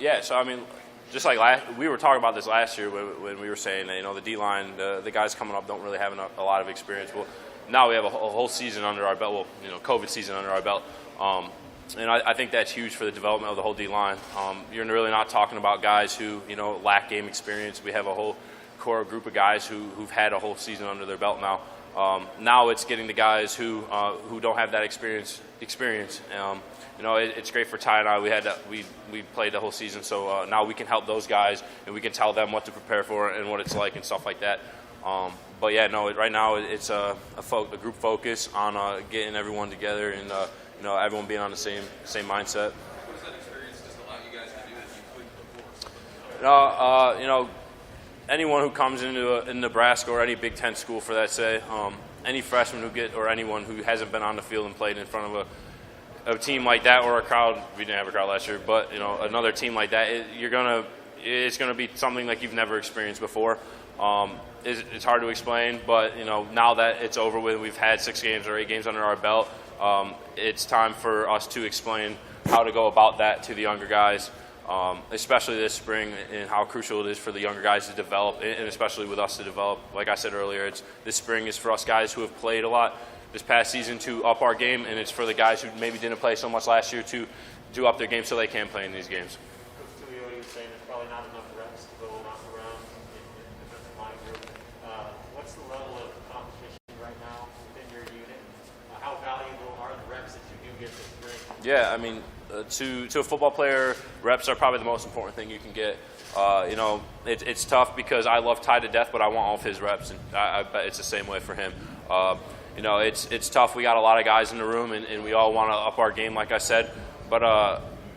Yeah, so I mean, just like we were talking about this last year when we were saying that, the D-line, the guys coming up don't really have a lot of experience. Well, now we have a whole season under our belt, COVID season under our belt. And I think that's huge for the development of the whole D-line. You're really not talking about guys who, lack game experience. We have a whole core group of guys who've had a whole season under their belt now. Now it's getting the guys who don't have that experience. It's great for Ty and I. We played the whole season, so now we can help those guys and we can tell them what to prepare for and what it's like and stuff like that. But yeah, no, right now it's a group focus on getting everyone together and everyone being on the same mindset. What does that experience just allow you guys to do that you couldn't before? Anyone who comes into in Nebraska or any Big Ten school, for that say, any freshman or anyone who hasn't been on the field and played in front of a team like that or a crowd. We didn't have a crowd last year, but another team like that, it's gonna be something like you've never experienced before. It's hard to explain, but now that it's over with, we've had 6 games or 8 games under our belt. It's time for us to explain how to go about that to the younger guys. Especially this spring, and how crucial it is for the younger guys to develop, and especially with us to develop. Like I said earlier, this spring is for us guys who have played a lot this past season to up our game, and it's for the guys who maybe didn't play so much last year to do up their game so they can play in these games. Coach Tulio, you were saying there's probably not enough reps to go around in the defensive line group. What's the level of competition right now within your unit? How valuable are the reps that you do get this spring? Yeah, I mean, to a football player, reps are probably the most important thing you can get. It's tough because I love Ty to death, but I want all of his reps, and I bet it's the same way for him. It's tough. We got a lot of guys in the room, and we all want to up our game, like I said. But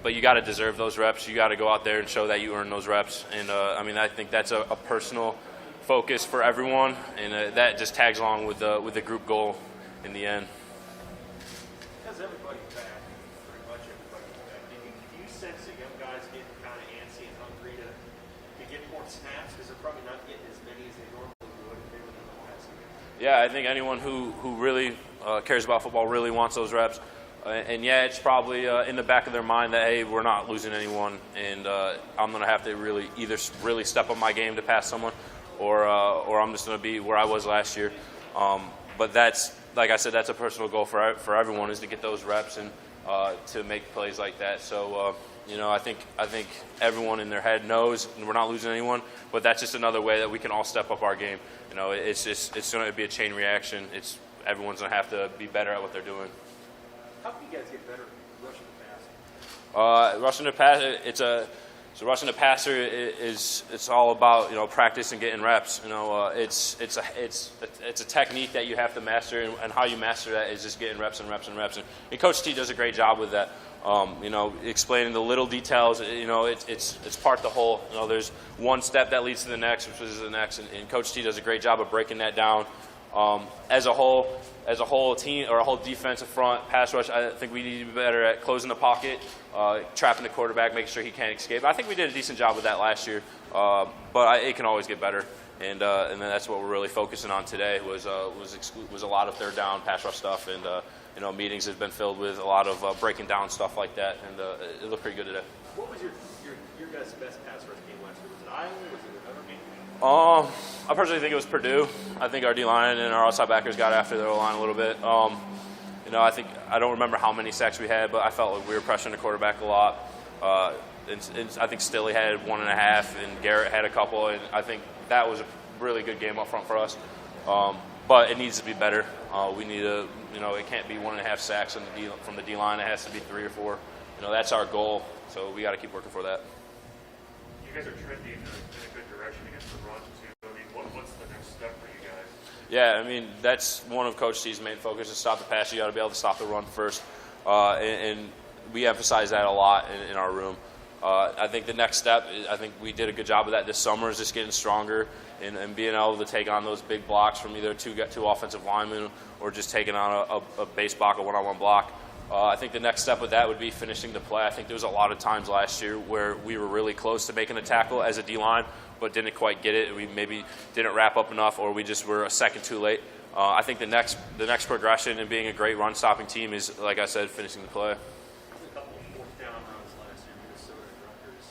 you got to deserve those reps. You got to go out there and show that you earn those reps. And I think that's a personal focus for everyone, and that just tags along with the group goal in the end. Because everybody's back, pretty much everybody's back. Do you sense that young guys getting kind of antsy and hungry to get more snaps because they're probably not getting as many as they normally would if they were in the last game? Yeah, I think anyone who really cares about football really wants those reps. And yeah, it's probably in the back of their mind that, hey, we're not losing anyone, and I'm going to have to either really step up my game to pass someone, or I'm just going to be where I was last year. But that's, like I said, that's a personal goal for everyone, is to get those reps and to make plays like that. So I think everyone in their head knows we're not losing anyone, but that's just another way that we can all step up our game. It's going to be a chain reaction. Everyone's going to have to be better at what they're doing. How can you guys get better rushing the passer? Rushing the passer, rushing the passer it's all about practice and getting reps. It's a technique that you have to master, and how you master that is just getting reps and reps and reps. And Coach T does a great job with that. Explaining the little details. It's part of the whole. There's one step that leads to the next, which is the next, and Coach T does a great job of breaking that down. As a whole team or a whole defensive front pass rush, I think we need to be better at closing the pocket, trapping the quarterback, making sure he can't escape. I think we did a decent job with that last year, but it can always get better. And then that's what we're really focusing on today was a lot of third down pass rush stuff, and meetings have been filled with a lot of breaking down stuff like that, and it looked pretty good today. What was your guys' best pass rush game last year? Was it Iowa? Was it another game? I personally think it was Purdue. I think our D-line and our outside backers got after their O-line a little bit. I don't remember how many sacks we had, but I felt like we were pressuring the quarterback a lot. And I think Stilley had 1.5, and Garrett had a couple, and I think that was a really good game up front for us. But it needs to be better. We need to, it can't be 1.5 sacks from the D-line. It has to be 3 or 4. That's our goal. So we got to keep working for that. You guys are trending in a good direction against the run too. What's the next step for you guys? Yeah, that's one of Coach T's main focus, is stop the pass. You got to be able to stop the run first, and we emphasize that a lot in our room. I think the next step, I think we did a good job of that this summer, is just getting stronger and being able to take on those big blocks from either two offensive linemen or just taking on a base block, a one-on-one block. I think the next step with that would be finishing the play. I think there was a lot of times last year where we were really close to making a tackle as a D-line, but didn't quite get it. We maybe didn't wrap up enough, or we just were a second too late. I think the next progression in being a great run-stopping team is, like I said, finishing the play. A couple of fourth down runs last year, Minnesota and Rutgers.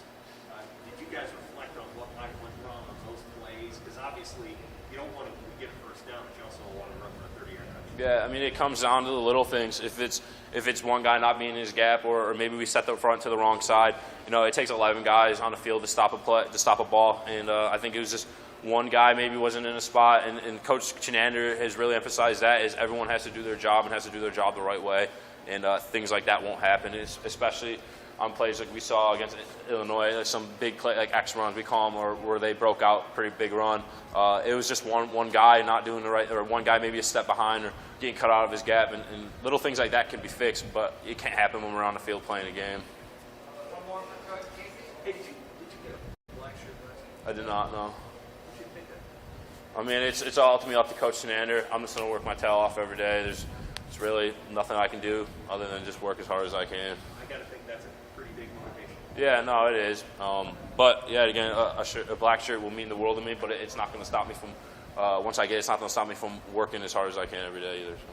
Yeah, I mean, it comes down to the little things. If it's one guy not being in his gap, or maybe we set the front to the wrong side, it takes 11 guys on the field to stop a ball. And I think it was just one guy maybe wasn't in a spot. And Coach Chenander has really emphasized that is everyone has to do their job and has to do their job the right way. And things like that won't happen, especially on plays like we saw against Illinois, like some big play, like X runs we call them, or where they broke out pretty big run. It was just one guy not doing the right, or one guy maybe a step behind, or getting cut out of his gap, and little things like that can be fixed, but it can't happen when we're on the field playing a game. One more for Coach Casey. Hey, did you get a black shirt last night? I did not know. What you think of? I mean, it's all ultimately up to Coach Chenander. I'm just going to work my tail off every day. There's really nothing I can do other than just work as hard as I can. I got to think that's a pretty big motivation. Yeah, no, it is. But yeah, again, a black shirt will mean the world to me. But it's not going to stop me from once I get it, it's not going to stop me from working as hard as I can every day either. So.